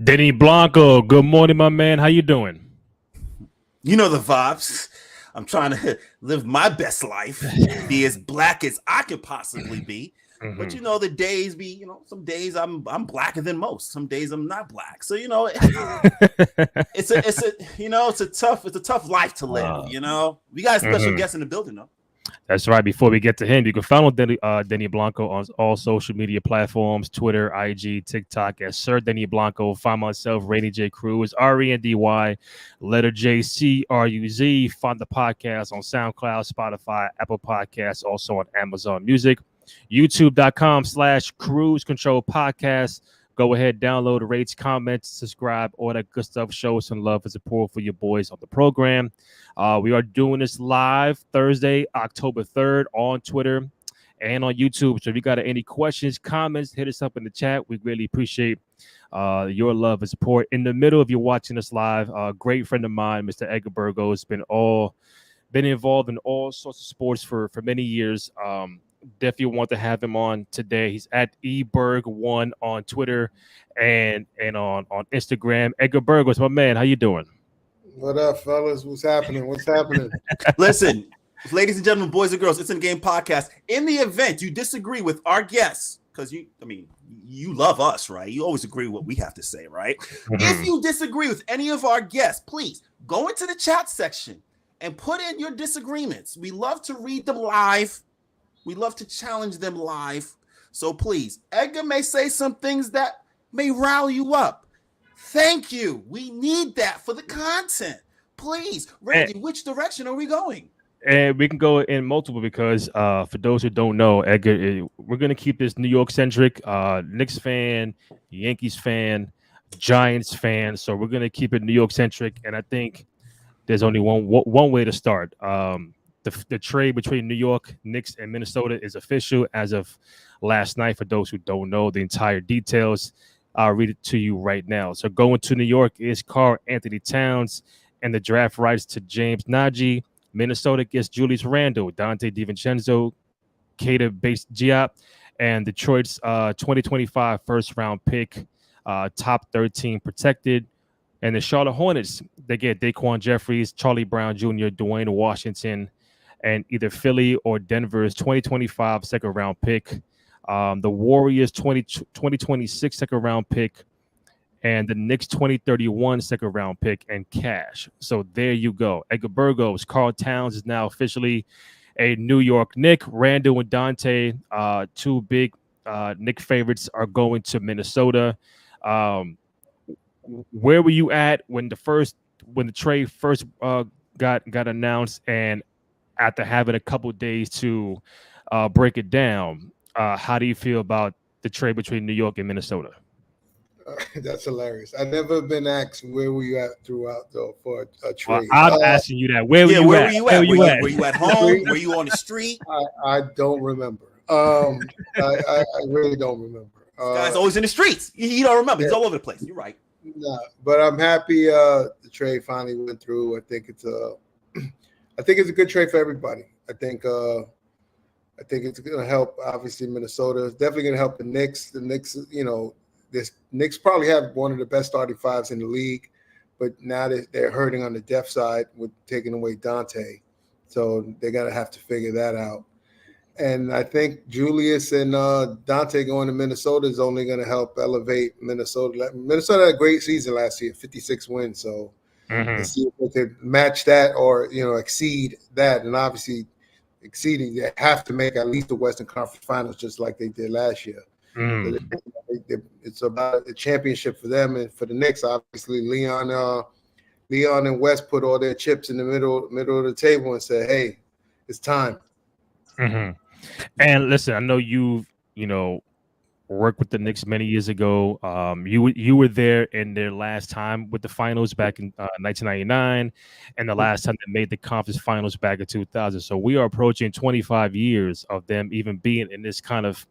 Denny Blanco, good morning, my man. How you doing? You know the vibes. I'm trying to live my best life, be as black as I could possibly be. Mm-hmm. But you know, the days be, some days I'm blacker than most. Some days I'm not black. So it's a tough life to live. We got a special guest in the building though. That's right. Before we get to him, you can follow Denny Blanco on all social media platforms, Twitter, IG, TikTok as Sir Denny Blanco. Find myself, Rainy J. Cruz, RENDY, letter J, CRUZ. Find the podcast on SoundCloud, Spotify, Apple Podcasts, also on Amazon Music, YouTube.com/Cruise Control Podcast. Go ahead, download, rate, comment, subscribe, all that good stuff. Show us some love and support for your boys on the program. We are doing this live Thursday, October 3rd on Twitter and on YouTube. So if you got any questions, comments, hit us up in the chat. We really appreciate your love and support. In the middle, if you're watching us live, a great friend of mine, Mr. Edgar Burgos, been involved in all sorts of sports for many years. Definitely want to have him on today. He's at eberg1 on Twitter and on Instagram. Edgar Burgos, my man, how you doing? What up, fellas? What's happening? Listen, ladies and gentlemen, boys and girls, it's in the game podcast. In the event you disagree with our guests, because you love us, right? You always agree with what we have to say, right? Mm-hmm. If you disagree with any of our guests, please go into the chat section and put in your disagreements. We love to read them live. We love to challenge them live. So please, Edgar may say some things that may rile you up. Thank you. We need that for the content. Please, Randy, which direction are we going? And we can go in multiple because for those who don't know, Edgar, we're going to keep this New York centric. Knicks fan, Yankees fan, Giants fan. So we're going to keep it New York centric. And I think there's only one way to start. The trade between New York, Knicks, and Minnesota is official as of last night. For those who don't know the entire details, I'll read it to you right now. So going to New York is Karl Anthony Towns and the draft rights to James Nagy. Minnesota gets Julius Randle, Dante DiVincenzo, Keita Bates-Diop, and Detroit's 2025 first-round pick, top 13 protected. And the Charlotte Hornets, they get Daquan Jeffries, Charlie Brown Jr., Dwayne Washington, and either Philly or Denver's 2025 second-round pick, the Warriors' 2026 second-round pick, and the Knicks' 2031 second-round pick, and cash. So there you go. Edgar Burgos, Karl Towns is now officially a New York Knick. Randall and Dante, two big Knick favorites, are going to Minnesota. Where were you at when the trade first got announced, and after having a couple of days to break it down, how do you feel about the trade between New York and Minnesota? That's hilarious. I've never been asked where were you at throughout though for a trade. I'm asking you that. Where were you at? Were you at home? Were you on the street? I don't remember. I really don't remember. Guy's always in the streets. You don't remember. He's all over the place. You're right. No, but I'm happy the trade finally went through. I think it's a good trade for everybody. I think it's going to help. Obviously, Minnesota. It's definitely going to help the Knicks. The Knicks, this Knicks probably have one of the best starting fives in the league, but now they're hurting on the depth side with taking away Dante, so they're going to have to figure that out. And I think Julius and Dante going to Minnesota is only going to help elevate Minnesota. Minnesota had a great season last year, 56 wins. So let's see if they can match that or, exceed that. And obviously exceeding, they have to make at least the Western Conference Finals just like they did last year. So it's about a championship for them. And for the Knicks, obviously, Leon and West put all their chips in the middle of the table and said, hey, it's time. Mm-hmm. And listen, I know you've worked with the Knicks many years ago. You were there in their last time with the finals back in 1999, and the last time they made the conference finals back in 2000. So we are approaching 25 years of them even being in this kind of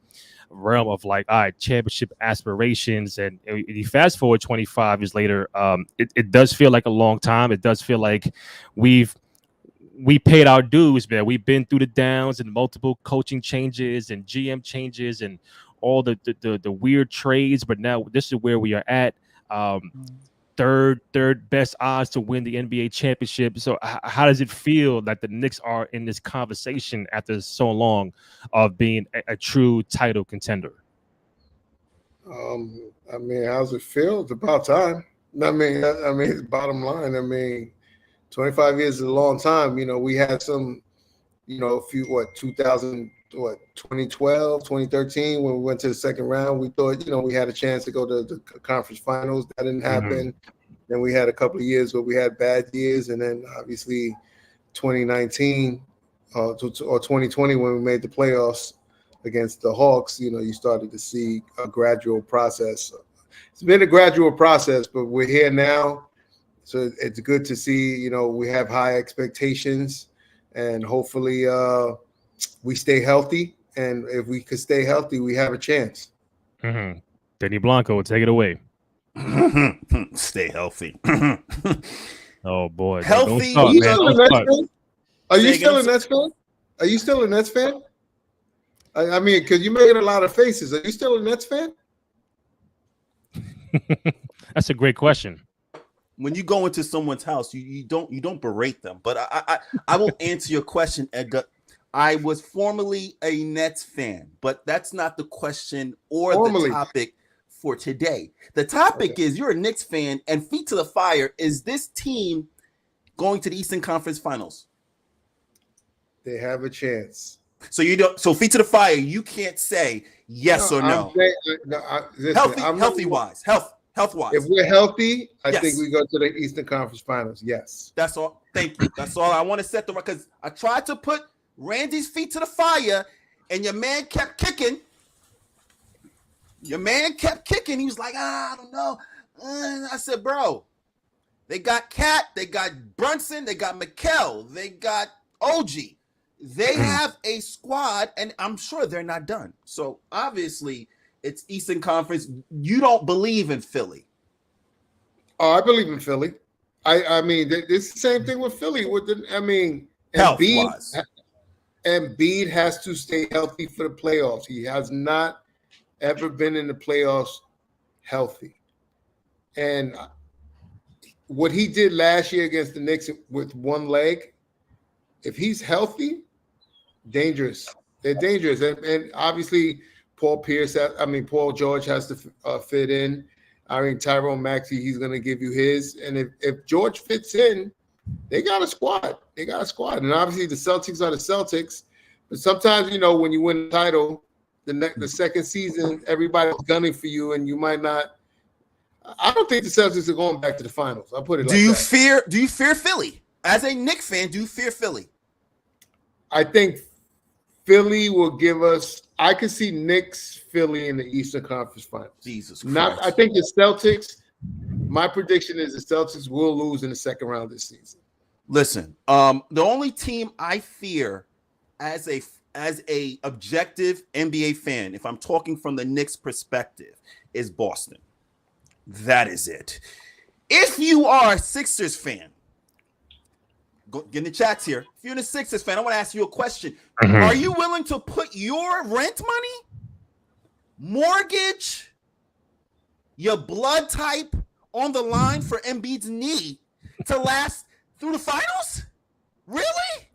realm of like, all right, championship aspirations, and you fast forward 25 years later, it does feel like a long time. It does feel like we paid our dues, man. We've been through the downs and multiple coaching changes and GM changes and all the weird trades, but now this is where we are at. Third best odds to win the NBA championship. So how does it feel that the Knicks are in this conversation after so long of being a true title contender? I mean, how's it feel? It's about time. I mean, it's bottom line. I mean, 25 years is a long time. You know, we had some, you know, 2012, 2013, when we went to the second round, we thought, you know, we had a chance to go to the conference finals. That didn't happen. Then we had a couple of years where we had bad years. And then obviously 2019 or 2020, when we made the playoffs against the Hawks, you know, you started to see a gradual process. It's been a gradual process, but we're here now. So it's good to see, you know, we have high expectations, and hopefully we stay healthy. And if we could stay healthy, we have a chance. Denny Blanco, take it away. Stay healthy. Oh, boy. Healthy. Are you still a Nets fan? Are you still a Nets fan? Are you still a Nets fan? I mean, because you're making a lot of faces. Are you still a Nets fan? That's a great question. When you go into someone's house, you don't berate them. But I will answer your question, Edgar. I was formerly a Nets fan, but that's not the question or the topic for today. The topic is you're a Knicks fan, and feet to the fire. Is this team going to the Eastern Conference Finals? They have a chance. So you don't. So feet to the fire. You can't say yes or no. Health wise. If we're healthy, I think we go to the Eastern Conference Finals. Yes. That's all. Thank you. That's all. I want to set the record, because I tried to put Randy's feet to the fire, and your man kept kicking. He was like, I don't know. I said, bro, they got Cat, they got Brunson, they got Mikal, they got OG. They have a squad, and I'm sure they're not done. So obviously, it's Eastern Conference. You don't believe in Philly. Oh, I believe in Philly. I mean, it's the same thing with Philly. Embiid has to stay healthy for the playoffs. He has not ever been in the playoffs healthy. And what he did last year against the Knicks with one leg, if he's healthy, dangerous. They're dangerous. And obviously, Paul George has to fit in. I mean, Tyrone Maxey, he's going to give you his. And if George fits in, they got a squad. And obviously, the Celtics are the Celtics. But sometimes, you know, when you win the title, the second season, everybody's gunning for you, and you might not. I don't think the Celtics are going back to the finals. I'll put it like that. Do you fear Philly? As a Knicks fan, do you fear Philly? I think Philly will give us. I could see Knicks, Philly in the Eastern Conference Finals. Jesus Christ. I think the Celtics. My prediction is the Celtics will lose in the second round this season. Listen, the only team I fear as a objective NBA fan, if I'm talking from the Knicks perspective, is Boston. That is it. If you are a Sixers fan, get in the chats here. If you're a Sixers fan, I want to ask you a question. Are you willing to put your rent money, mortgage, your blood type on the line for Embiid's knee to last through the finals? Really?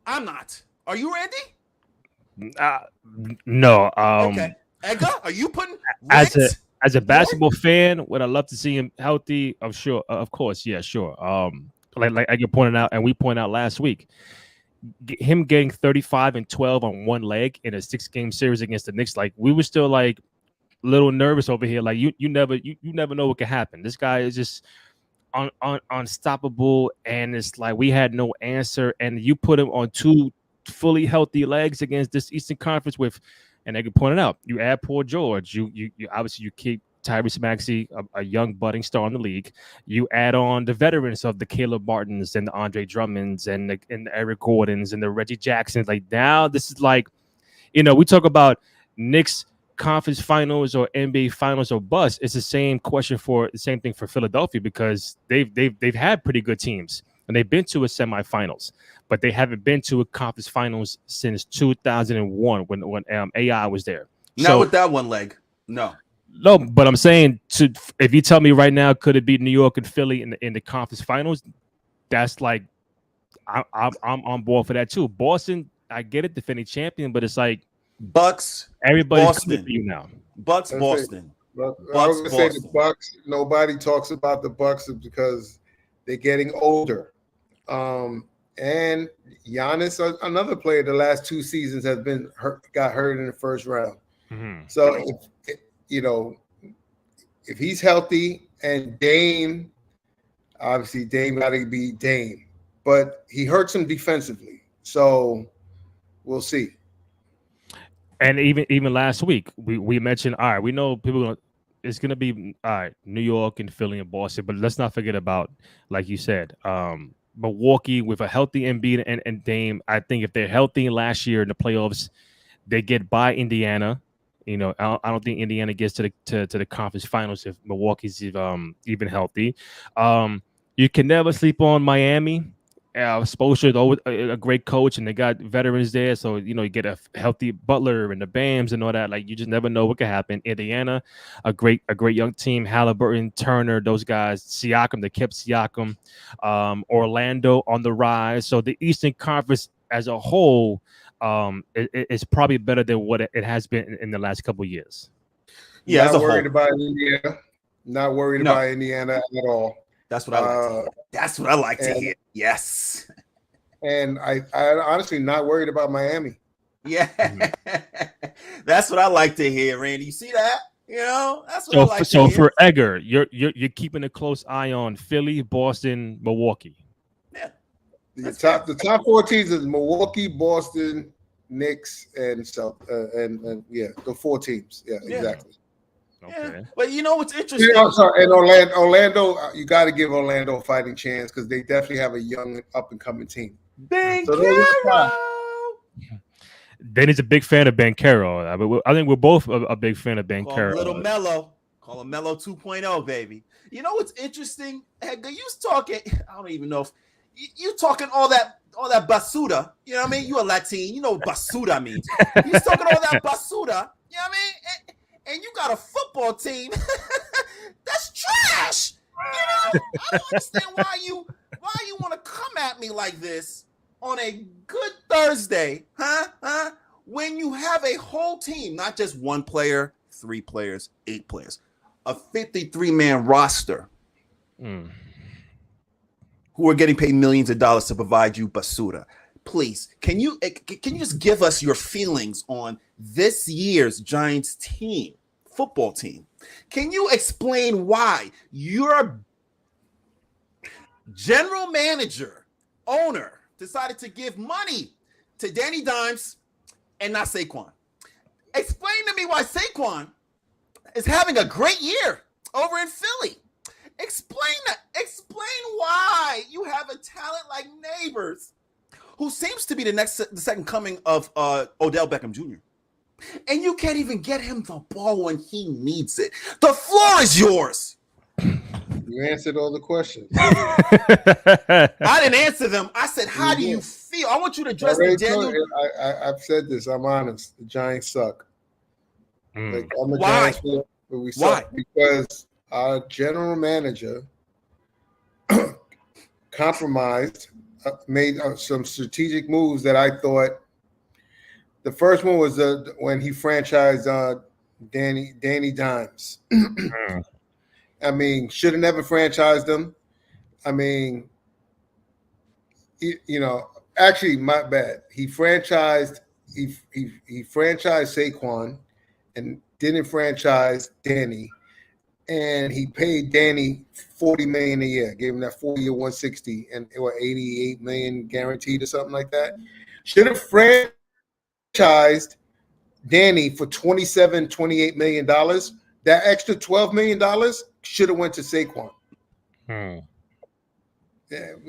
I'm not. Are you, Randy? No. Okay. Edgar, are you putting rent? As a basketball fan, would I love to see him healthy? I'm sure, of course, yeah, sure. Like you pointed out, and we pointed out last week, him getting 35 and 12 on one leg in a 6-game series against the Knicks, like we were still like a little nervous over here. Like you never know what can happen. This guy is just unstoppable, and it's like we had no answer. And you put him on 2 fully healthy legs against this Eastern Conference with. And they could point it out. You add Paul George. You obviously you keep Tyrese Maxey, a young budding star in the league. You add on the veterans of the Caleb Martins and the Andre Drummonds and the Eric Gordons and the Reggie Jacksons. Like now, this is like, you know, we talk about Knicks conference finals or NBA finals or bust, it's the same question for the same thing for Philadelphia, because they've had pretty good teams and they've been to a semifinals, but they haven't been to a conference finals since 2001 when AI was there. Not with that one leg. No, but I'm saying, if you tell me right now, could it be New York and Philly in the conference finals? That's like, I'm on board for that too. Boston, I get it, defending champion, but it's like Bucks, everybody's Boston. coming for you now. Bucks, Boston. I was gonna say the Bucks. Nobody talks about the Bucks because they're getting older. And Giannis, another player, the last 2 seasons has been got hurt in the first round. Mm-hmm. So, if he's healthy, and Dame, obviously Dame got to be Dame, but he hurts him defensively. So we'll see. And even last week, we mentioned, all right, we know it's gonna be all right, New York and Philly and Boston, but let's not forget about, like you said, Milwaukee with a healthy Embiid and Dame. I think if they're healthy last year in the playoffs, they get by Indiana. I don't think Indiana gets to the conference finals if Milwaukee's even healthy. You can never sleep on Miami. Spoelstra's always a great coach, and they got veterans there. So, you get a healthy Butler and the Bams and all that. Like, you just never know what could happen. Indiana, a great young team. Halliburton, Turner, those guys. Siakam, they kept Siakam. Orlando on the rise. So the Eastern Conference as a whole is probably better than what it has been in the last couple of years. Yeah, not worried about Indiana. Not worried about Indiana at all. That's what I like to hear. Yes. And I honestly not worried about Miami. Yeah. That's what I like to hear, Randy. You see that? That's what I like to hear. So for Edgar, you're keeping a close eye on Philly, Boston, Milwaukee. Yeah. The top 4 teams is Milwaukee, Boston, Knicks, and the 4 teams. Yeah, exactly. Okay. Yeah. But what's interesting? And Orlando, you got to give Orlando a fighting chance because they definitely have a young up and coming team. Banchero. Denny's a big fan of Banchero. I think we're both a big fan of Banchero. Little Mello. Call him Mello 2.0, baby. You know what's interesting? Edgar, you was talking. I don't even know if you talking all that basura. You know what I mean? You a Latin. You know what basura means. You talking all that basura. You know what I mean? And you got a football team that's trash. I don't understand why you want to come at me like this on a good Thursday, huh? When you have a whole team, not just 1 player, 3 players, 8 players, a 53-man roster who are getting paid millions of dollars to provide you basura. Please, can you just give us your feelings on this year's Giants football team? Can you explain why your general manager, owner, decided to give money to Danny Dimes and not Saquon? Explain to me why Saquon is having a great year over in Philly. Explain that. Explain why you have a talent like Neighbors, who seems to be the second coming of Odell Beckham Jr. And you can't even get him the ball when he needs it. The floor is yours. You answered all the questions. I didn't answer them. I said, how do you feel? I want you to address the Daniel. I've said this. I'm honest. The Giants suck. Like, I'm a Why? Giants fan, but we suck because our general manager compromised, made some strategic moves that I thought. The first one was when he franchised Danny Dimes. I mean, should have never franchised him. I mean, actually, my bad. He franchised Saquon and didn't franchise Danny. And he paid Danny $40 million a year, gave him that 4-year $160 and $88 million guaranteed or something like that. Should have franchised Danny for $28 million. That extra $12 million should have went to Saquon. Yeah,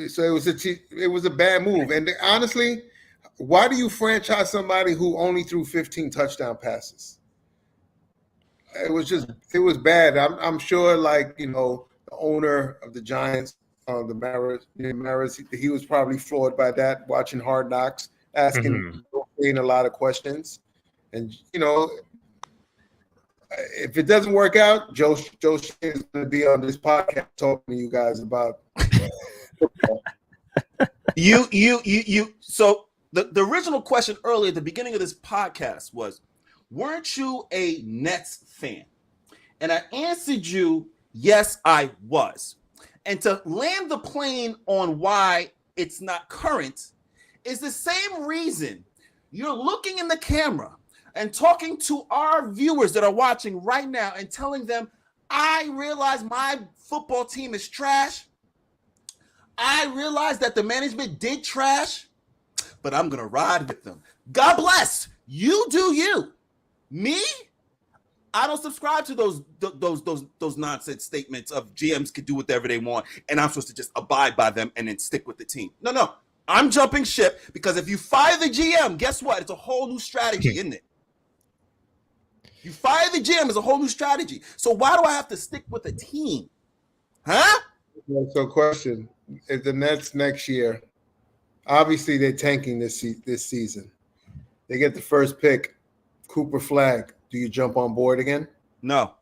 so it was a bad move. And honestly, why do you franchise somebody who only threw 15 touchdown passes? It was bad. I'm sure, like, you know, the owner of the Giants, the Maras, he was probably floored by that, watching Hard Knocks, asking a lot of questions. And, you know, if it doesn't work out, Joe Shea is going to be on this podcast talking to you guys about football. So the original question earlier at the beginning of this podcast was, weren't you a Nets fan? And I answered you, yes, I was. And to land the plane on why it's not current is the same reason you're looking in the camera and talking to our viewers that are watching right now and telling them, I realize my football team is trash. I realize that the management did trash, but I'm going to ride with them. God bless. You do you. Me? I don't subscribe to those nonsense statements of GMs can do whatever they want, and I'm supposed to just abide by them and then stick with the team. No. I'm jumping ship because if you fire the GM, guess what? It's a whole new strategy, isn't it? You fire the GM, it's a whole new strategy. So why do I have to stick with a team? Huh? So question, if the Nets next year, obviously they're tanking this season. They get the first pick, Cooper Flag. Do you jump on board again? No.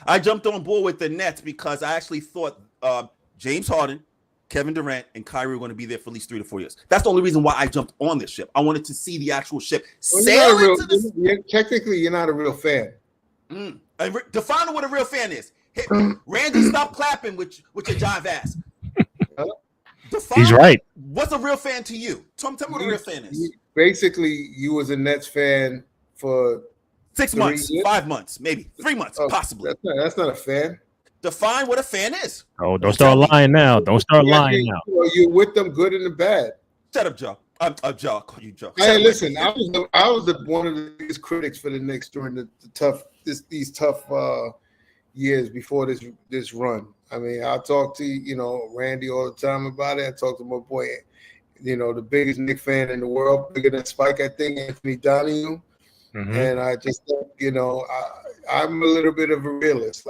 I jumped on board with the Nets because I actually thought James Harden, Kevin Durant, and Kyrie were going to be there for at least 3 to 4 years. That's the only reason why I jumped on this ship. I wanted to see the actual ship sail into the... Technically, you're not a real fan. Define what a real fan is. Hey, Randy, stop clapping with your jive ass. He's right. What's a real fan to you? Tell me what a real fan is. Basically, you was a Nets fan for 6 months, 5 months, maybe 3 months, possibly. That's not a fan. Define what a fan is. Oh, don't start lying now. Don't start lying now. You're with them good and the bad. Shut up, Joe. Joe. Call you Joe. Hey, listen, I was one of the biggest critics for the Knicks during these tough years before this run. I mean, I talk to Randy all the time about it. I talk to my boy, the biggest Knicks fan in the world, bigger than Spike, I think, Anthony Donahue. And I just think, I'm a little bit of a realist.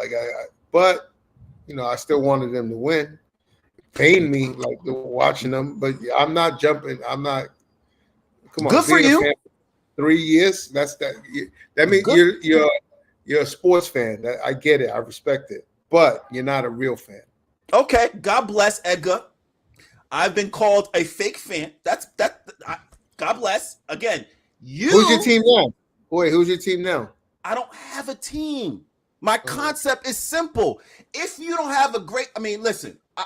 But I still wanted them to win. It pained me watching them, but I'm not jumping. I'm not. Come on, good for you. 3 years. That means you're a sports fan. I get it. I respect it, but you're not a real fan. Okay. God bless, Edgar. I've been called a fake fan. God bless. Again, Who's your team now? Boy, who's your team now? I don't have a team. My concept is simple. If you don't have listen, a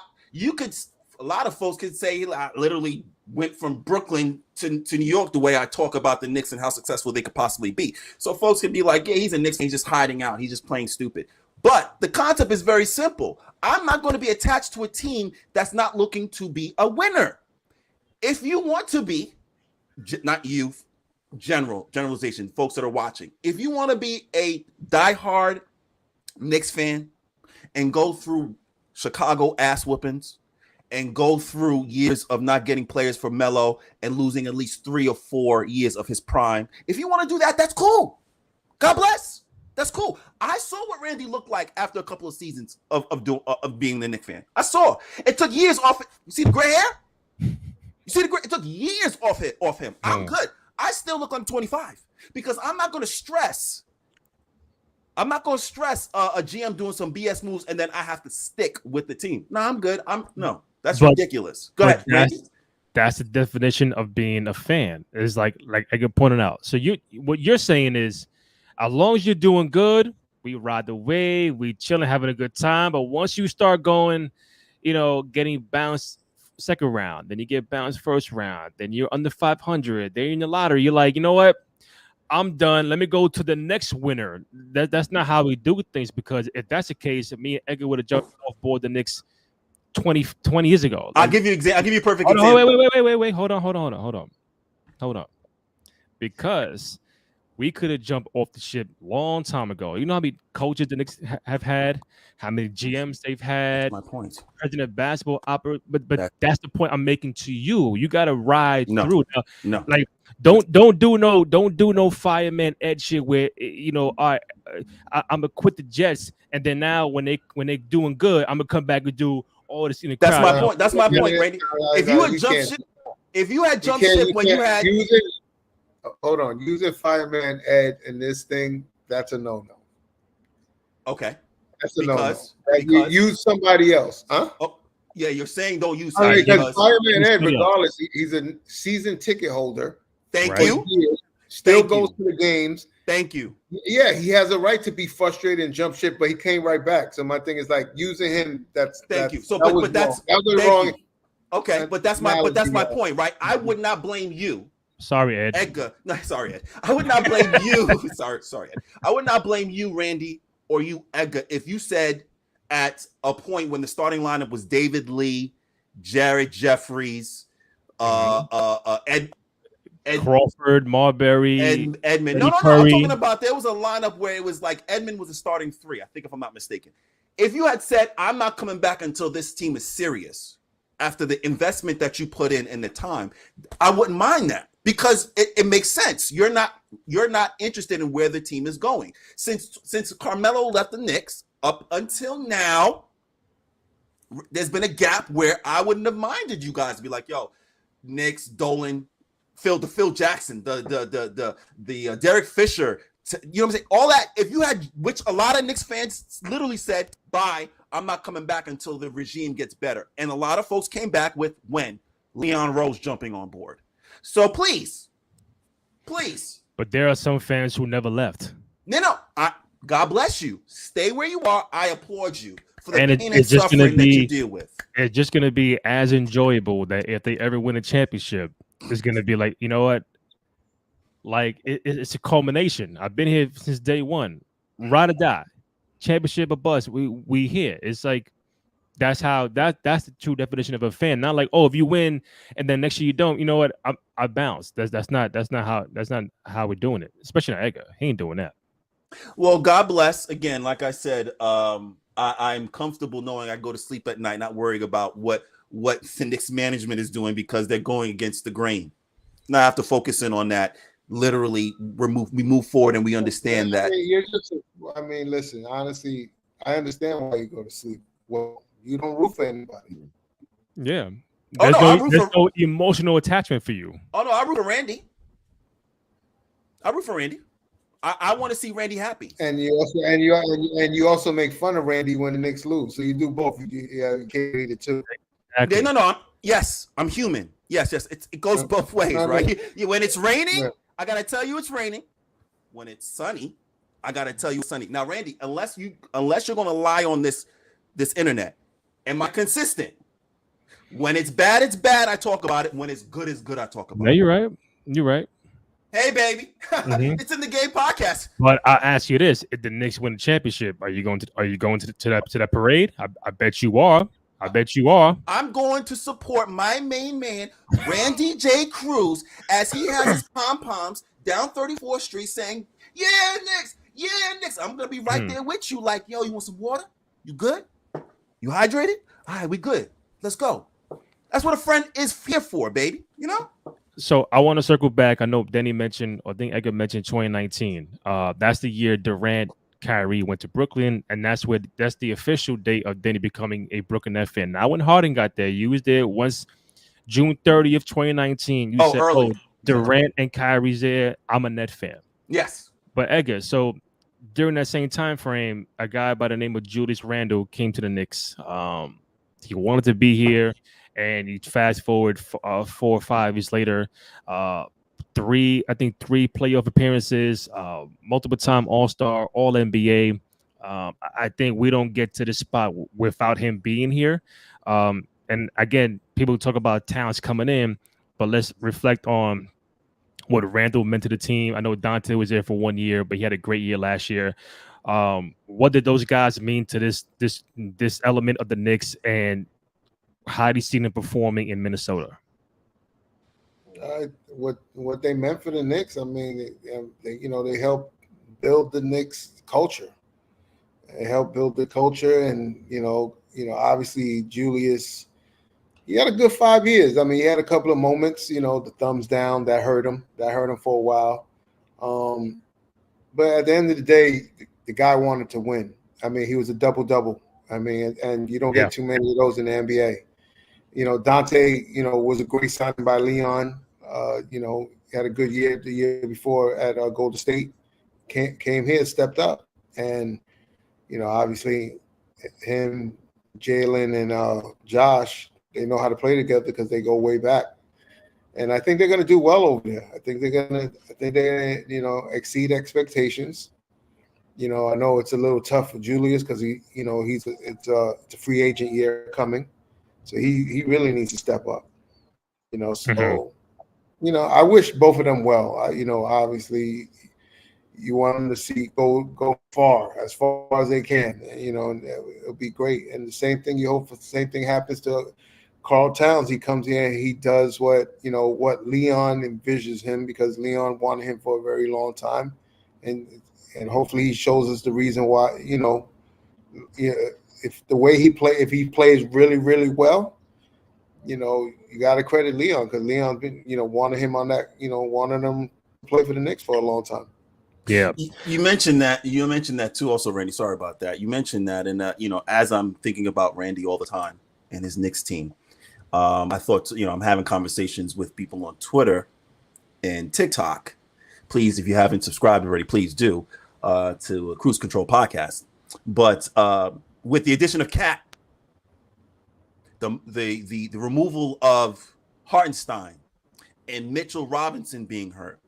lot of folks could say I literally went from Brooklyn to New York the way I talk about the Knicks and how successful they could possibly be. So folks could be like, yeah, he's a Knicks fan, he's just hiding out. He's just playing stupid. But the concept is very simple. I'm not going to be attached to a team that's not looking to be a winner. If you want to be, not you, generalization, folks that are watching, if you want to be a diehard Knicks fan and go through Chicago ass whoopings and go through years of not getting players for Melo and losing at least 3 or 4 years of his prime, if you want to do that, that's cool. God bless. That's cool. I saw what Randy looked like after a couple of seasons of being the Knicks fan. I saw it took years off. You see the gray hair? It took years off him. I'm good. I still look like 25 because I'm not going to stress. I'm not going to stress a GM doing some BS moves and then I have to stick with the team. No, I'm good. That's ridiculous. Go ahead. That's the definition of being a fan. Is like I get pointed out. So what you're saying is, as long as you're doing good, we ride the wave, we chilling, having a good time. But once you start going, getting bounced second round, then you get bounced first round, then you're under 500, then you're in the lottery. You're like, you know what? I'm done. Let me go to the next winner. That's not how we do things, because if that's the case, me and Edgar would have jumped off board the Knicks 20 years ago. I'll give you a perfect example. Wait. Hold on. Because we could have jumped off the ship long time ago. You know how many coaches the Knicks have had, how many GMs they've had, My point. president of basketball operator. But That- that's the point I'm making to you. You got to ride through. Now, No. like don't do no fireman Ed shit where all right, I'm gonna quit the Jets, and then now when they doing good, I'm gonna come back and do all this in the That's crowd. my point. That's my point, Randy. If you had jumped ship, when you had hold on, using fireman Ed in this thing, that's a no-no. Okay. That's a Because no-no. You use somebody else, huh? Oh, yeah, you're saying don't use because fireman Ed, regardless, he's a season ticket holder. Thank Right. you. Still goes to the games. Thank you. Yeah, he has a right to be frustrated and jump ship, but he came right back. So my thing is like using him. Thank you. So, that was but that's wrong. That was wrong. you. Okay, but that's my point, right? I would not blame you. Sorry, Ed. Edgar. No, sorry, Ed. I would not blame you. sorry, Ed. I would not blame you, Randy, or you, Edgar, if you said at a point when the starting lineup was David Lee, Jared Jeffries, Ed Crawford, Marbury, Edmund. No, I'm talking about there was a lineup where it was like Edmund was a starting 3, I think, if I'm not mistaken. If you had said, I'm not coming back until this team is serious after the investment that you put in the time, I wouldn't mind that because it makes sense. You're not interested in where the team is going. Since Carmelo left the Knicks up until now, there's been a gap where I wouldn't have minded you guys to be like, yo, Knicks, Dolan, Phil Jackson, the Derek Fisher, you know what I'm saying? All that, if you had, which a lot of Knicks fans literally said, bye, I'm not coming back until the regime gets better. And a lot of folks came back with when Leon Rose jumping on board. So please. But there are some fans who never left. No, God bless you. Stay where you are. I applaud you for the And pain and suffering that you deal with. It's just going to be as enjoyable that if they ever win a championship, it's going to be like, you know what? Like, it's a culmination. I've been here since day one. Ride or die. Championship or bust. We here. It's like, that's the true definition of a fan. Not like, oh, if you win and then next year you don't, you know what? I bounce. That's not how we're doing it. Especially not Edgar. He ain't doing that. Well, God bless. Again, like I said, I'm comfortable knowing I go to sleep at night, not worrying about what the Knicks management is doing because they're going against the grain. Now I have to focus in on that. Literally, we move forward and we understand that. I mean, listen, honestly, I understand why you go to sleep. Well, you don't root for anybody. Yeah. There's no emotional attachment for you. Oh no, I root for Randy. I want to see Randy happy. And you also make fun of Randy when the Knicks lose. So you do both. You can't read it too. Exactly. No. Yes, I'm human. Yes. It goes both ways, right? When it's raining, I gotta tell you it's raining. When it's sunny, I gotta tell you it's sunny. Now, Randy, unless you're gonna lie on this internet, am I consistent? When it's bad, I talk about it. When it's good, I talk about it. No, you're right. Hey, baby, It's in the Game Podcast. But I ask you this: if the Knicks win the championship, are you going to that parade? I bet you are. I'm going to support my main man, Randy J. Cruz, as he has his pom-poms down 34th Street saying, yeah, Knicks. I'm going to be right there with you like, yo, you want some water? You good? You hydrated? All right, we good. Let's go. That's what a friend is here for, baby. You know? So I want to circle back. I know Denny mentioned, or I think Edgar mentioned 2019. That's the year Durant, Kyrie went to Brooklyn, and that's the official date of Denny becoming a Brooklyn Nets fan. Now, when Harden got there, you was there once June 30th, 2019. You said, early. Oh, Durant and Kyrie's there. I'm a Net fan. Yes. But Edgar, so during that same time frame, a guy by the name of Julius Randle came to the Knicks. He wanted to be here, and you fast forward 4 or 5 years later, three playoff appearances, multiple time All-Star, All-NBA. I think we don't get to this spot without him being here. And again, people talk about talents coming in, but let's reflect on what Randall meant to the team. I know Dante was there for 1 year, but he had a great year last year. What did those guys mean to this element of the Knicks, and how do you see them performing in Minnesota? what they meant for the Knicks. I mean, they helped build the Knicks culture. They helped build the culture, and obviously Julius. He had a good 5 years. I mean, he had a couple of moments. The thumbs down that hurt him. That hurt him for a while. But at the end of the day, the guy wanted to win. I mean, he was a double-double. I mean, and you don't get too many of those in the NBA. Dante, was a great signing by Leon. He had a good year the year before at Golden State. Came here, stepped up. And, obviously him, Jalen, and Josh, they know how to play together because they go way back. And I think they're going to do well over there. I think they're going to exceed expectations. I know it's a little tough for Julius because it's a free agent year coming, so he really needs to step up. So I wish both of them well. Obviously, you want them to go as far as they can. And it'll be great. And the same thing, you hope for the same thing happens to Karl Towns. He comes in, he does what Leon envisions him, because Leon wanted him for a very long time, and hopefully he shows us the reason why. If the way if he plays really, really well, you got to credit Leon, because Leon's been wanted him on that, wanted him to play for the Knicks for a long time. Yeah, you mentioned that too. Also, Randy, sorry about that. You mentioned that, and as I'm thinking about Randy all the time and his Knicks team, I thought, I'm having conversations with people on Twitter and TikTok. Please, if you haven't subscribed already, please do to Cruise Control Podcast. But with the addition of Cat, the removal of Hartenstein and Mitchell Robinson being hurt,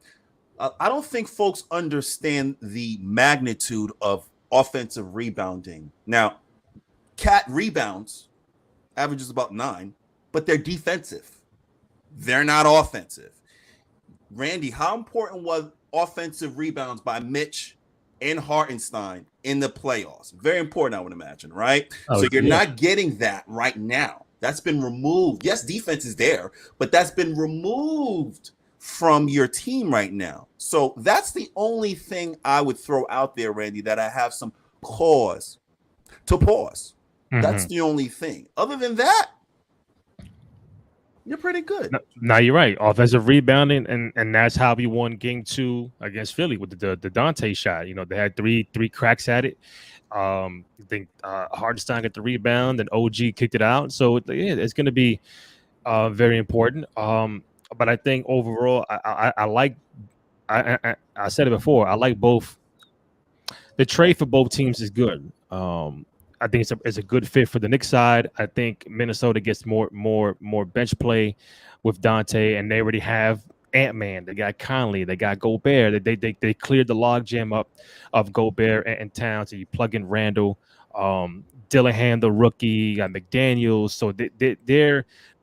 I don't think folks understand the magnitude of offensive rebounding. Now, Cat rebounds, averages about 9, but they're defensive. They're not offensive. Randy, how important was offensive rebounds by Mitch and Hartenstein in the playoffs? Very important, I would imagine, right? So you're not getting that right now. That's been removed. Yes, defense is there, but that's been removed from your team right now. So that's the only thing I would throw out there, Randy, that I have some cause to pause. That's the only thing. Other than that, you're pretty good. No, you're right. Offensive rebounding, and that's how we won Game 2 against Philly with the Dante shot. They had three cracks at it. I think Hartenstein got the rebound, and OG kicked it out. So it's going to be very important. But I think overall, I like. I said it before. I like both. The trade for both teams is good. I think it's a good fit for the Knicks side. I think Minnesota gets more bench play with Dante, and they already have Ant-Man. They got Conley. They got Gobert. They cleared the logjam up of Gobert and Towns. So you plug in Randall, Dillingham, the rookie, got McDaniels. So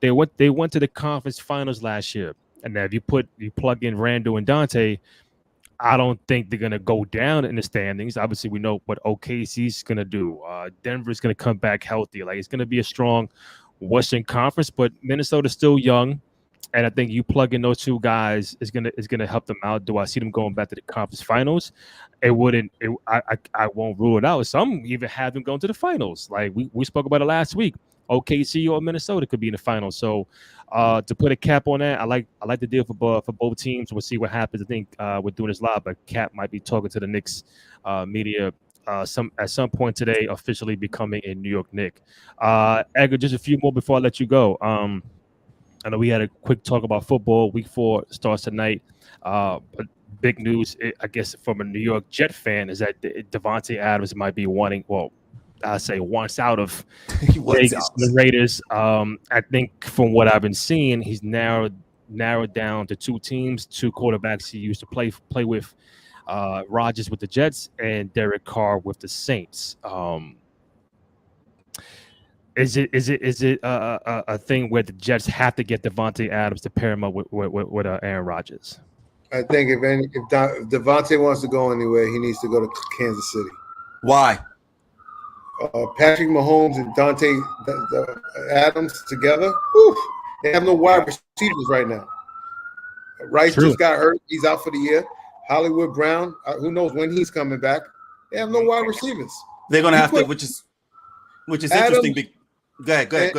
they went to the conference finals last year. And now if you plug in Randall and Dante, I don't think they're going to go down in the standings. Obviously, we know what OKC's going to do. Denver's going to come back healthy. Like, it's going to be a strong Western Conference, but Minnesota's still young. And I think you plug in those two guys is gonna help them out. Do I see them going back to the conference finals? I won't rule it out. Some even have them going to the finals. Like we spoke about it last week. OKC or Minnesota could be in the finals. So to put a cap on that, I like the deal for both teams. We'll see what happens. I think we're doing this live, but Cap might be talking to the Knicks media at some point today, officially becoming a New York Knick. Edgar, just a few more before I let you go. I know we had a quick talk about football. Week 4 starts tonight. But big news, I guess, from a New York Jet fan is that Davante Adams might be wanting, well, I say wants out of Vegas, the Raiders. I think from what I've been seeing, he's narrowed down to 2 teams, 2 quarterbacks he used to play with, Rodgers with the Jets and Derek Carr with the Saints. Is it a thing where the Jets have to get Davante Adams to pair him up with Aaron Rodgers? I think if Davante wants to go anywhere, he needs to go to Kansas City. Why? Patrick Mahomes and Dante Adams together, they have no wide receivers right now. Rice True. just got hurt. He's out for the year. Hollywood Brown, who knows when he's coming back. They have no wide receivers. They're gonna have to, which is Adams, interesting. Go ahead.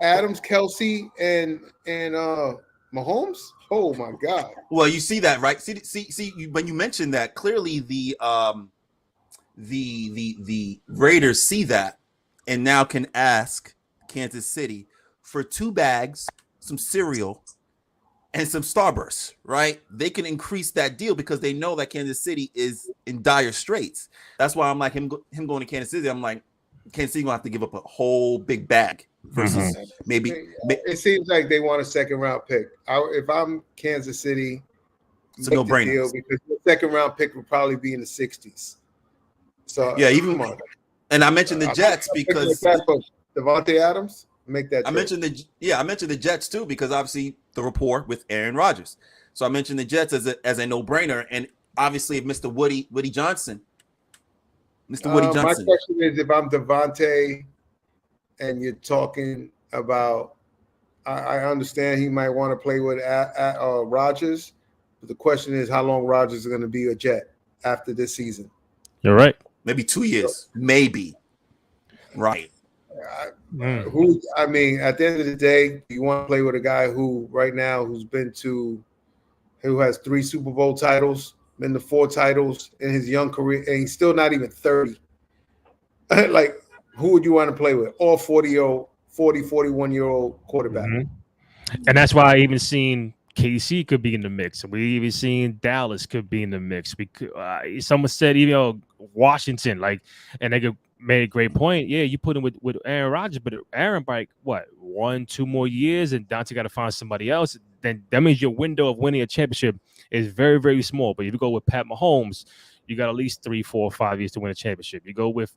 Adams, Kelsey, and Mahomes. Oh my God! Well, you see that, right? See. When you mentioned that, clearly the Raiders see that, and now can ask Kansas City for 2 bags, some cereal, and some Starbursts. Right? They can increase that deal because they know that Kansas City is in dire straits. That's why I'm like him going to Kansas City. I'm like, Kansas City gonna have to give up a whole big bag versus maybe. It seems like they want a 2nd round pick. If I'm Kansas City, it's a no-brainer because the 2nd round pick would probably be in the 60s. So yeah, even more. And I mentioned the Jets because Davante Adams make that. I mentioned the Jets too because obviously the rapport with Aaron Rodgers. So I mentioned the Jets as a no-brainer, and obviously Mr. Woody Johnson. Mr. Woody Johnson. My question is, if I'm Davante, and you're talking about, I understand he might want to play with Rodgers, but the question is, how long Rodgers is going to be a Jet after this season? You're right. Maybe 2 years, maybe. Right. I mean, at the end of the day, you want to play with a guy who right now who has 3 Super Bowl titles, been to 4 titles in his young career, and he's still not even 30. Like, who would you want to play with? All 41-year-old quarterback. And that's why I even seen KC could be in the mix. We even seen Dallas could be in the mix. We could, someone said even Washington, like, and they made a great point. Yeah, you put him with Aaron Rodgers, but Aaron by what 1-2 more years, and Dante got to find somebody else. Then that means your window of winning a championship is very, very small. But if you go with Pat Mahomes, you got at least 3, 4, 5 years to win a championship. You go with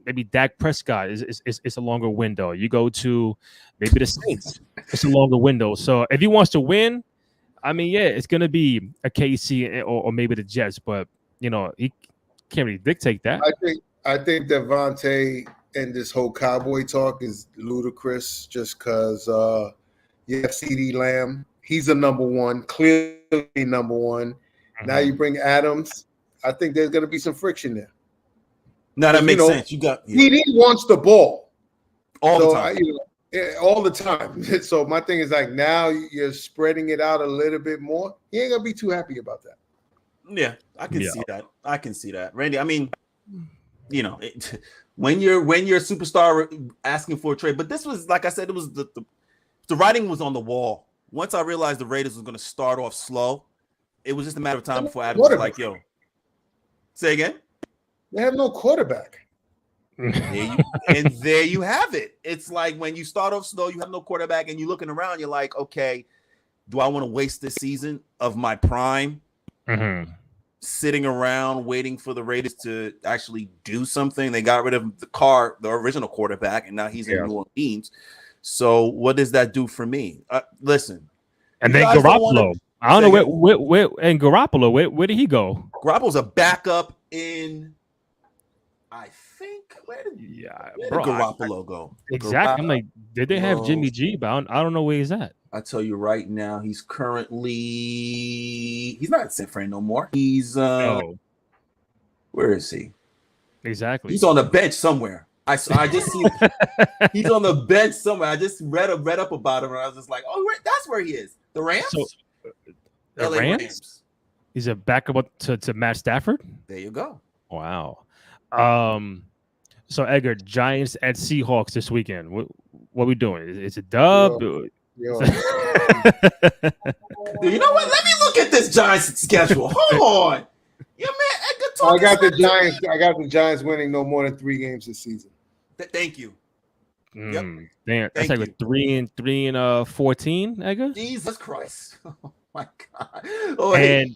maybe Dak Prescott is a longer window. You go to maybe the Saints, it's a longer window. So if he wants to win, I mean, yeah, it's gonna be a KC or maybe the Jets, but he can't really dictate that. I think Davante and this whole Cowboy talk is ludicrous just because you have CeeDee Lamb. He's a number one, clearly number one. Now you bring Adams. I think there's going to be some friction there. No, that makes sense. You got CeeDee wants the ball all the time. All the time. So my thing is like now you're spreading it out a little bit more. He ain't gonna be too happy about that. Yeah, I can see that. I can see that, Randy. I mean, when you're a superstar asking for a trade, but this was, like I said, it was the writing was on the wall. Once I realized the Raiders was going to start off slow, it was just a matter of time before Adams was like, "Yo, say again." They have no quarterback. There you have it. It's like when you start off slow, you have no quarterback, and you're looking around, you're like, okay, do I want to waste this season of my prime sitting around waiting for the Raiders to actually do something? They got rid of the original quarterback, and now he's in New Orleans. So what does that do for me? Listen. And then Garoppolo. I don't know where and Garoppolo, where did he go? Garoppolo's a backup in, I think. Where did Garoppolo go? Exactly. I'm like, did they have Jimmy G? But I don't know where he's at. I tell you right now, he's not at San Fran no more. He's where is he? Exactly. He's on the bench somewhere. I just see he's on the bench somewhere. I just read up about him, and I was just like, oh, that's where he is. The Rams. So, the Rams? He's a backup to Matt Stafford. There you go. Wow. So Edgar, Giants at Seahawks this weekend. What are we doing? Is it dub? Yo. You know what? Let me look at this Giants schedule. Hold on. Yeah, man. Edgar, I got the Giants winning no more than 3 games this season. Thank you. Yep. Damn, that's like a 3-14, Edgar. Jesus Christ! Oh my God! And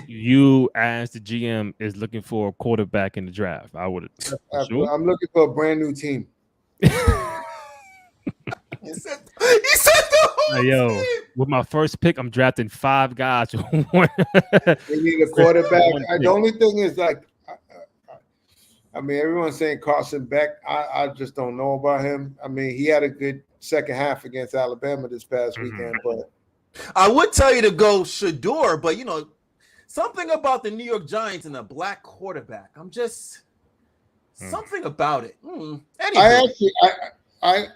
you, as the GM, is looking for a quarterback in the draft. I would. Sure. I'm looking for a brand new team. He said the whole team. With my first pick, I'm drafting 5 guys. They need a quarterback. The only thing is, like, I mean, everyone's saying Carson Beck. I just don't know about him. I mean, he had a good second half against Alabama this past weekend, but I would tell you to go Shador, but something about the New York Giants and a black quarterback. I'm just something about it. Anyway. I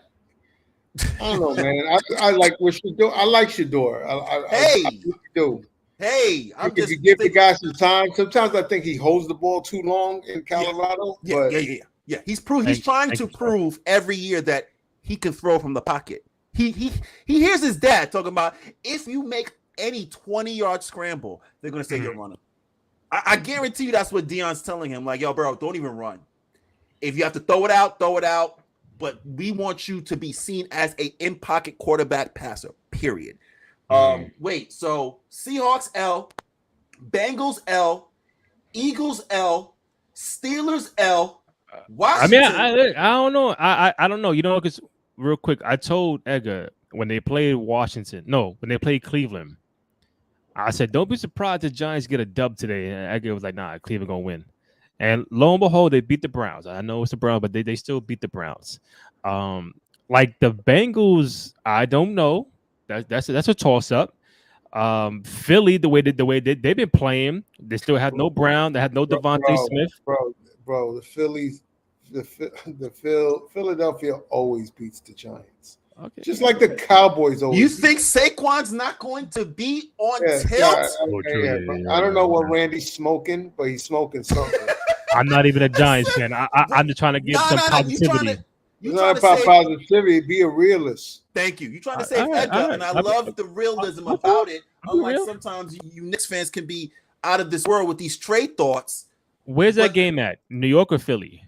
don't know, man. I like what Shador. I like Shador. I do. Hey, if you give the guy some time, sometimes I think he holds the ball too long in Colorado. Yeah. He's trying to prove every year that he can throw from the pocket. He hears his dad talking about if you make any 20-yard scramble, they're gonna say you're running. I guarantee you that's what Deion's telling him. Like, yo, bro, don't even run. If you have to throw it out. But we want you to be seen as a in-pocket quarterback passer, period. Wait, so Seahawks L, Bengals L, Eagles L, Steelers L, Washington. I mean, I don't know. I don't know. Because real quick, I told Edgar when they played when they played Cleveland, I said, don't be surprised the Giants get a dub today. And Edgar was like, nah, Cleveland going to win. And lo and behold, they beat the Browns. I know it's the Browns, but they still beat the Browns. Like the Bengals, I don't know. That's a toss up. Philly, the way they've been playing, they still had no Brown. They had no Devontae Smith. Bro, the Phillies, Philadelphia always beats the Giants. Okay. Just like the Cowboys always. You think Saquon's not going to be on tilt? I don't know what Randy's smoking, but he's smoking something. I'm not even a Giants fan. I'm just trying to give some positivity. It's not about positivity. Be a realist. Thank you. You're trying to say Edgar, and I love the realism about it. Unlike sometimes you Knicks fans can be out of this world with these trade thoughts. Where's that game at? New York or Philly?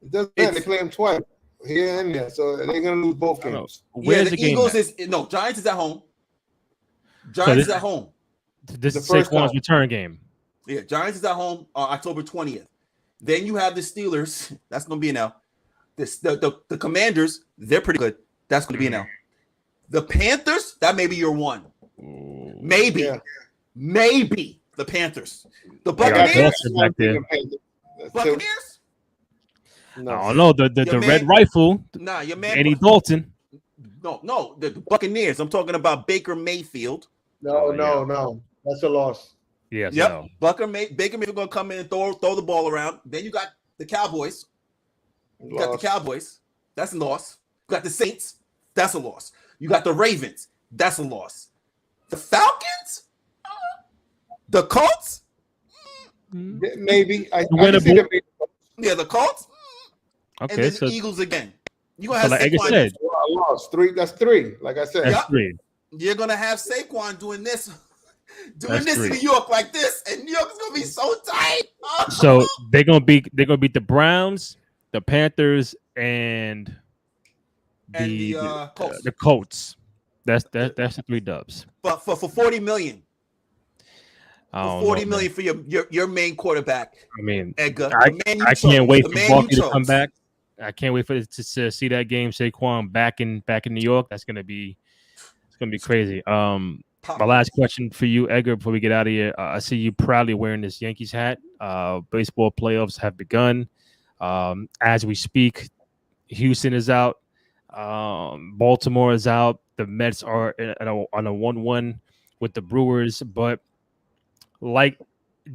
It doesn't matter. They play them twice. Here and there, so they're gonna lose both games. Where's the Eagles game Giants is at home. Giants is at home. This is Saquon's return game. Yeah, Giants is at home October 20th. Then you have the Steelers. That's gonna be an L. The Commanders, they're pretty good. That's gonna be an L. The Panthers, that may be your one. Maybe the Panthers. The Buccaneers. Buccaneers. No. I don't know the Red Rifle. Nah, your man Andy Dalton. No, the Buccaneers. I'm talking about Baker Mayfield. No, that's a loss. Yes. Yep. No. Baker Mayfield gonna come in and throw the ball around. Then you got the Cowboys. You got the Cowboys. That's a loss. You got the Saints. That's a loss. You got the Ravens. That's a loss. The Falcons. The Colts. Maybe I yeah, the Colts. Okay, and then the Eagles again. You're gonna have like I said, I lost three. That's three. Like I said, that's three. You're gonna have Saquon doing this in New York like this, and New York is gonna be so tight. So they're gonna beat the Browns, the Panthers, and the Colts. The Colts. That's the three dubs. But for $40 million. $40 million for your main quarterback. I mean, Edgar. I can't wait for Balky to come back. I can't wait to see that game. Saquon back in New York. It's gonna be crazy. My last question for you, Edgar, before we get out of here. I see you proudly wearing this Yankees hat. Baseball playoffs have begun. As we speak, Houston is out. Baltimore is out. The Mets are on a 1-1 with the Brewers, but like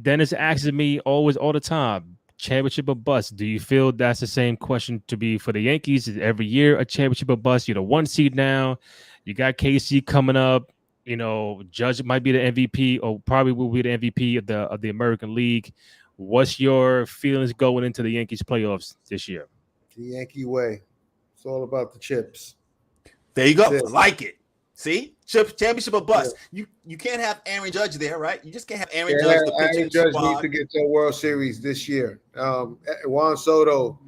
Dennis asks me all the time, championship or bust. Do you feel that's the same question to be for the Yankees? Is every year a championship or bust? You're the 1 seed now. You got KC coming up. Judge might be the MVP or probably will be the MVP of the American League. What's your feelings going into the Yankees playoffs this year? The Yankee way. It's all about the chips. There you go. I like it. See? Championship or bust. Yeah. You can't have Aaron Judge there, right? You just can't have Aaron Judge. Aaron Judge needs to get to a World Series this year. Juan Soto,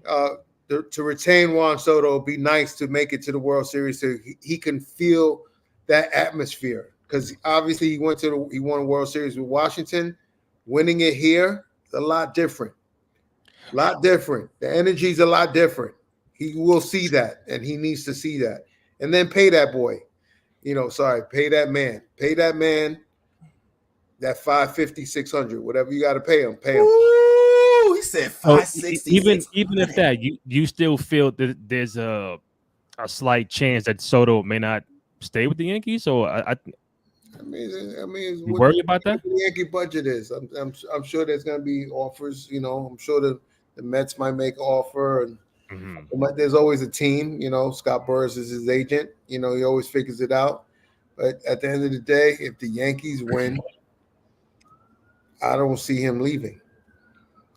to retain Juan Soto, it'd be nice to make it to the World Series so he can feel that atmosphere. Because obviously he won a World Series with Washington. Winning it here is a lot different. The energy's a lot different. He will see that, and he needs to see that. And then pay that boy. Pay that man. Pay that man that $550, $600, whatever you got to pay him. Pay him. Ooh, he said $560. Even if that, you still feel that there's a slight chance that Soto may not stay with the Yankees. So I mean, You worry about that? The Yankee budget is. I'm sure there's going to be offers. You know, I'm sure the Mets might make an offer, and there's always a team. You know, Scott Burris is his agent. You know, he always figures it out. But at the end of the day, if the Yankees win, I don't see him leaving.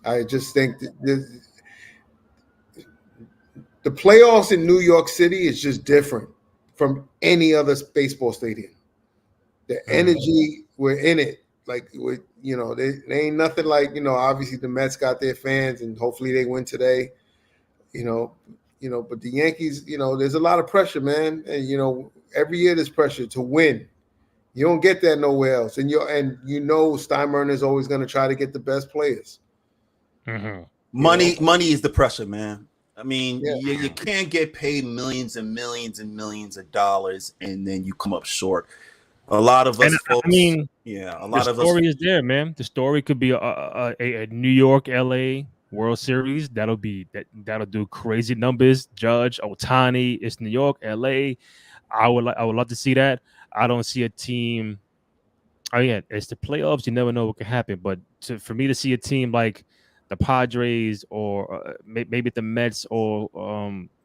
I just think that the playoffs in New York City is just different from any other baseball stadium. The energy, we're in it. Like, you know, there ain't nothing like, you know, obviously the Mets got their fans and hopefully they win today, you know, but the Yankees, you know, there's a lot of pressure, man. And, you know, every year there's pressure to win. You don't get that nowhere else. And you know Steinbrenner is always going to try to get the best players. Money is the pressure, man. I mean, you can't get paid millions and millions and millions of dollars and then you come up short. A lot of us, folks, the story is there, man. The story could be a New York, LA World Series. That'll do crazy numbers. Judge, Ohtani, it's New York, LA. I would love to see that. I don't see a team. Oh yeah, it's the playoffs. You never know what can happen. But for me to see a team like the Padres or maybe the Mets or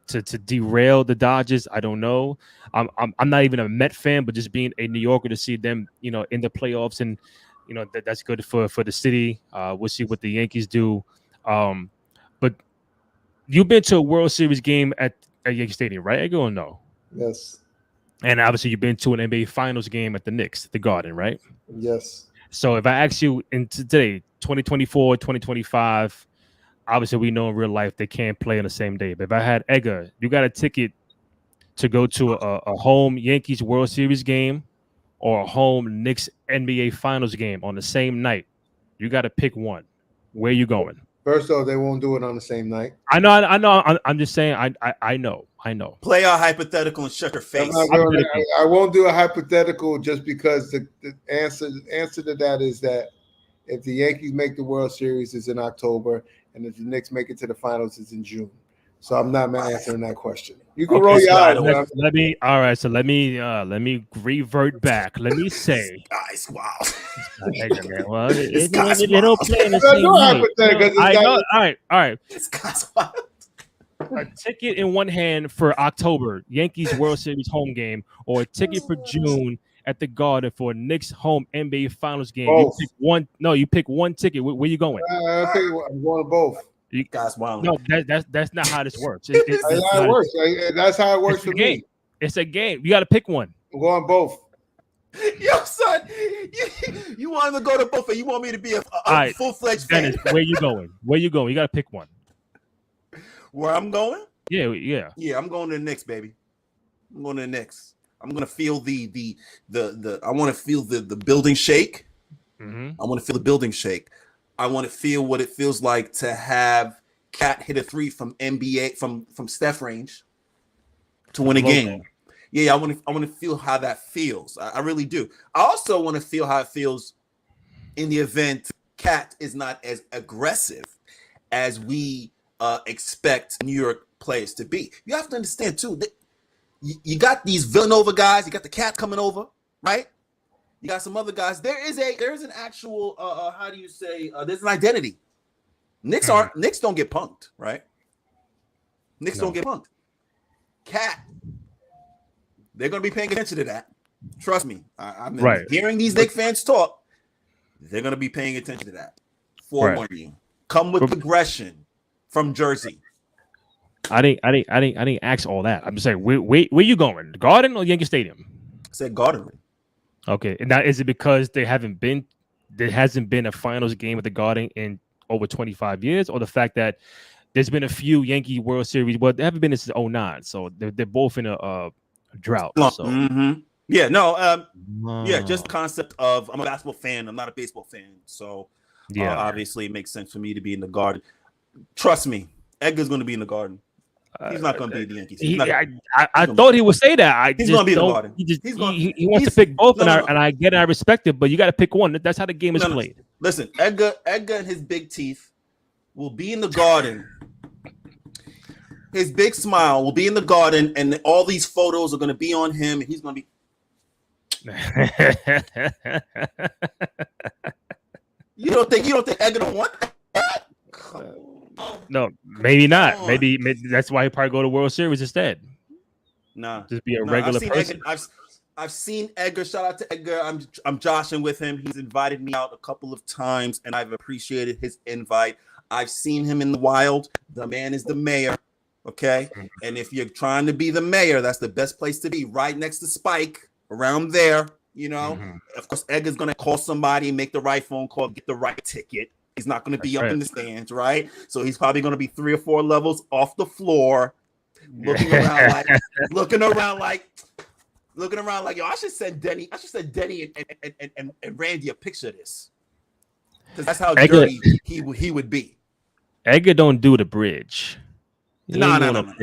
to derail the Dodgers, I don't know. I'm not even a Met fan, but just being a New Yorker to see them, you know, in the playoffs, and you know that's good for the city. We'll see what the Yankees do. But you've been to a World Series game at Yankee Stadium, right, Edgar, or no? Yes. And obviously you've been to an NBA Finals game at the Knicks, the Garden, right? Yes. So if I ask you in today, 2024, 2025, obviously we know in real life they can't play on the same day. But if I had Edgar, you got a ticket to go to a home Yankees World Series game or a home Knicks NBA Finals game on the same night. You got to pick one. Where you going? First off, they won't do it on the same night. I know. I'm just saying. I know. Play our hypothetical and shut your face. I won't do a hypothetical just because the answer to that is that if the Yankees make the World Series, it's in October, and if the Knicks make it to the finals, it's in June. So I'm not answering that question. You can roll your eyes. Let me revert back. Let me say, guys, wow. Well, they don't play in the same night. I know. All right. This guy's wild. A ticket in one hand for October Yankees World Series home game, or a ticket for June at the Garden for a Knicks home NBA Finals game. Both. You pick one. No, you pick one ticket. Where you going? I'm going both. You guys, wild. No, that's not how this works. That's how it works. That's how it works for me. It's a game. You got to pick one. I'm going both. Yo, son, you want to go to both, and you want me to be a full-fledged fan. Dennis, where you going? You got to pick one. Where I'm going? Yeah. I'm going to the Knicks, baby. I'm going to the Knicks. I'm going to feel the I want to feel the building shake. I want to feel the building shake. I want to feel what it feels like to have Cat hit a three from NBA from Steph range to win a game. Yeah, I want to feel how that feels. I really do. I also want to feel how it feels in the event Cat is not as aggressive as we expect New York players to be. You have to understand too that you got these Villanova guys. You got the Cat coming over, right? You got some other guys. There is an actual how do you say? There's an identity. Knicks don't get punked, right? Knicks don't get punked. Cat, they're going to be paying attention to that. Trust me. I'm hearing these Knicks fans talk. They're going to be paying attention to that. Forewarn you. Come with aggression from Jersey. I didn't ask all that. I'm just saying, where you going? Garden or Yankee Stadium? I said Garden. Okay. And now is it because there hasn't been a finals game at the Garden in over 25 years, or the fact that there's been a few Yankee World Series, but they haven't been since 2009, so they're both in a drought. So. Yeah, no, yeah, just the concept of I'm a basketball fan, I'm not a baseball fan, so obviously it makes sense for me to be in the Garden. Trust me, Edgar's going to be in the Garden. He's not going to be in the Yankees. I thought he would say that. He's going to be in the Garden. He wants to pick both, and I get it, I respect it, but you got to pick one. That's how the game is played. Listen, Edgar and his big teeth will be in the Garden. His big smile will be in the Garden, and all these photos are going to be on him, and he's going to be. You don't think Edgar don't want that? No, maybe not. Maybe that's why he probably go to World Series instead. Nah, just be a regular person. I've seen Edgar. Shout out to Edgar. I'm joshing with him. He's invited me out a couple of times, and I've appreciated his invite. I've seen him in the wild. The man is the mayor. Okay, and if you're trying to be the mayor, that's the best place to be, right next to Spike, around there. You know, of course, Edgar's gonna call somebody, make the right phone call, get the right ticket. He's not gonna be up in the stands, right? So he's probably gonna be 3 or 4 levels off the floor, looking around like, yo, I should send Denny and Randy a picture of this, because that's how dirty he would be. Edgar don't do the bridge. No. 300.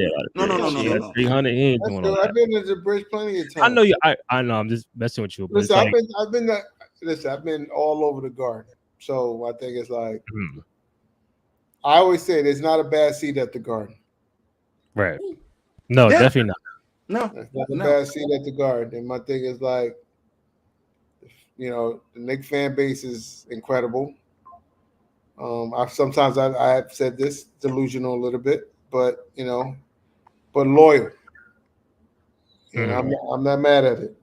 He ain't doing all that. I've been at the bridge plenty of times. I know you. I know. I'm just messing with you. Listen, I've been all over the garden. So I think it's like I always say, there's not a bad seat at the garden. Right. No, definitely not. No, it's not a bad seat at the garden. And my thing is like, you know, the Knicks fan base is incredible. I've said this, delusional a little bit, but you know, but loyal. You know, I'm not mad at it.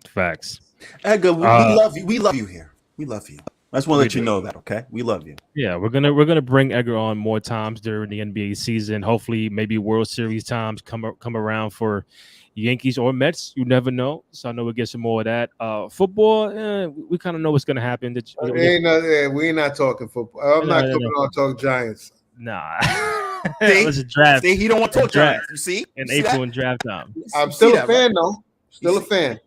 Facts. Edgar, we love you. We love you here. We love you. I just want to let you know that, okay? We love you. Yeah, we're gonna bring Edgar on more times during the NBA season. Hopefully, maybe World Series times come around for Yankees or Mets. You never know. So I know we'll get some more of that. Football, we kind of know what's gonna happen. We're not talking football. I'm not coming on to talk Giants. Nah. Let's draft. See, he don't want to talk Giants. You see? In April and draft time. I'm still a fan, though. Still a fan.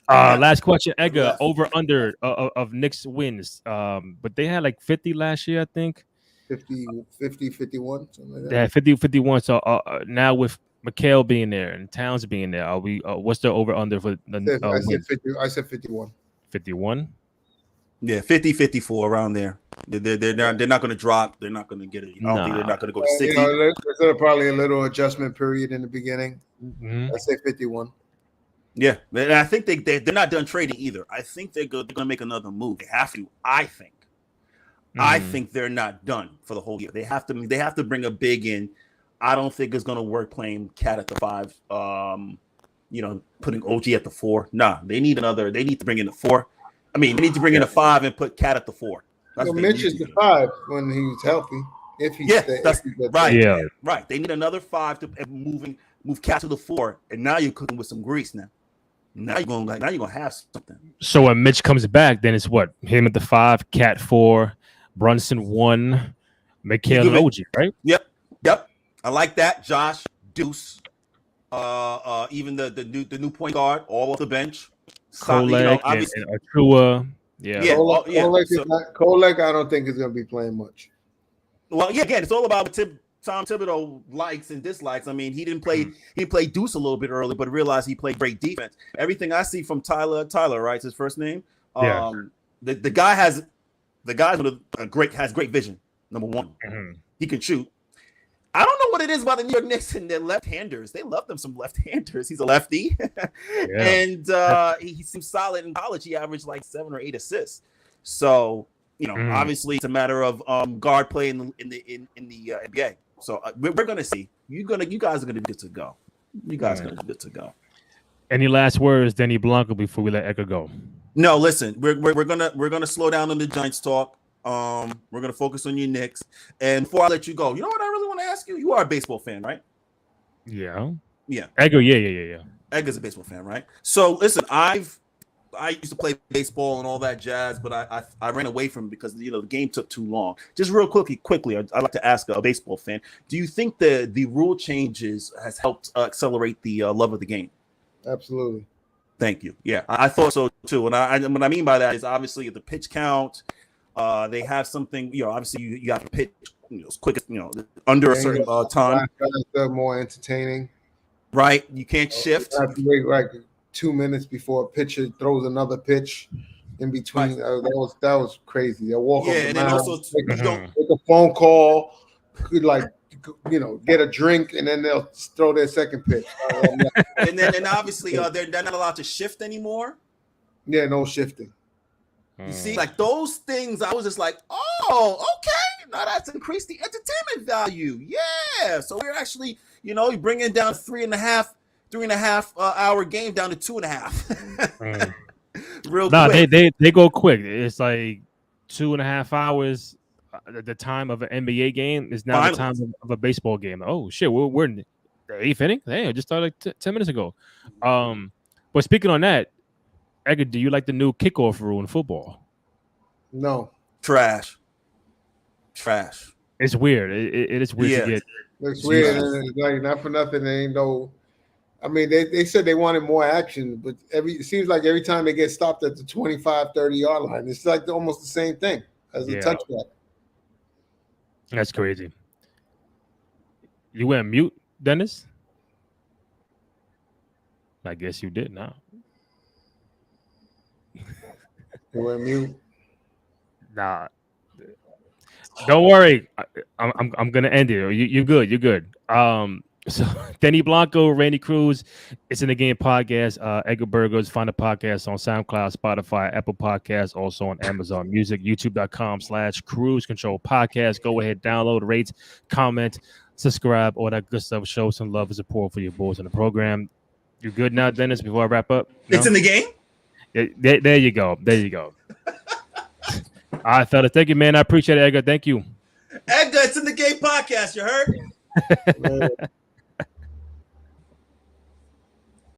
Last question, Edgar. Over under of Knicks wins. But they had like 50 last year, I think. 50, 51, something like that. They had 50, 51. So now with McHale being there and Towns being there, are we? What's the over under for the? I said 51. 51. Yeah, 50, 54 around there. They're not going to drop. They're not going to get it. I don't think they're not going to go to 60. There's probably a little adjustment period in the beginning. I say 51. Yeah, and I think they're not done trading either. I think they're going to make another move. They have to. I think they're not done for the whole year. They have to bring a big in. I don't think it's going to work playing Cat at the 5. Putting OG at the 4. Nah, they need to bring in the 4. I mean, they need to bring in a 5 and put Cat at the 4. Mitch is the 5 when he's healthy. If he's right. Yeah, right. They need another 5 to move Cat to the 4, and now you're cooking with some grease now. Now you're gonna have something. So when Mitch comes back, then it's what? Him at the 5, Cat 4, Brunson 1, McHale and OG, right? Yep. I like that. Josh, Deuce, even the new point guard, all off the bench. Kolek and Achua. Kolek, I don't think is going to be playing much. Well, yeah, again, it's all about what Tom Thibodeau likes and dislikes. I mean, he didn't play Deuce a little bit early, but realized he played great defense. Everything I see from Tyler, right? It's his first name. The guy has great vision. Number one, he can shoot. I don't know what it is about the New York Knicks and their left-handers. They love them some left-handers. He's a lefty, and he seems solid in college. He averaged like 7 or 8 assists. So obviously it's a matter of guard play in the NBA. So we're gonna see. You guys are gonna be good to go. You guys are gonna be good to go. Any last words, Denny Blanco, before we let Edgar go? No, listen. We're gonna slow down on the Giants talk. We're gonna focus on your Knicks. And before I let you go, you know what I really want to ask you? You are a baseball fan, right? Yeah. Edgar, yeah. Edgar's a baseball fan, right? So listen, I used to play baseball and all that jazz, but I ran away from it because the game took too long. Just real quickly, I'd like to ask a baseball fan: do you think the rule changes has helped accelerate the love of the game? Absolutely. Thank you. Yeah, I thought so too. And what I mean by that is obviously the pitch count. They have something, obviously you have to pitch as quick as, under a certain time. More entertaining. Right. You can't shift. You have to wait like 2 minutes before a pitcher throws another pitch in between. Right. That was crazy. They walk up and then also make a phone call, get a drink, and then they'll throw their second pitch. and obviously they're not allowed to shift anymore. Yeah, no shifting. You see, like those things, I was just like, oh, okay. Now that's increased the entertainment value. Yeah. So we're actually, you bring it down 3.5 hour game down to 2.5. Real quick. They go quick. It's like 2.5 hours. The time of an NBA game is now the time of a baseball game. Oh shit, we're in the 8th inning. Hey, I just started 10 minutes ago. But speaking on that, Edgar, do you like the new kickoff rule in football? No. Trash. It's weird. It is weird to get. It's weird. It's like not for nothing. They ain't no. I mean, they said they wanted more action, but it seems like every time they get stopped at the 25, 30-yard line, it's like almost the same thing as a touchback. That's crazy. You went mute, Dennis? I guess you did now. You went mute? Nah. Don't worry. I'm gonna end it. You're good. You're good. So Denny Blanco, Randy Cruz, it's in the game podcast. Edgar Burgos, find the podcast on SoundCloud, Spotify, Apple Podcasts, also on Amazon Music, YouTube.com/Cruise Control Podcast. Go ahead, download, rate, comment, subscribe, all that good stuff. Show some love and support for your boys in the program. You good now, Dennis? Before I wrap up, no? It's in the game. Yeah, there you go. All right, fellas. Thank you, man. I appreciate it, Edgar. Thank you. Edgar, it's in the game podcast. You heard?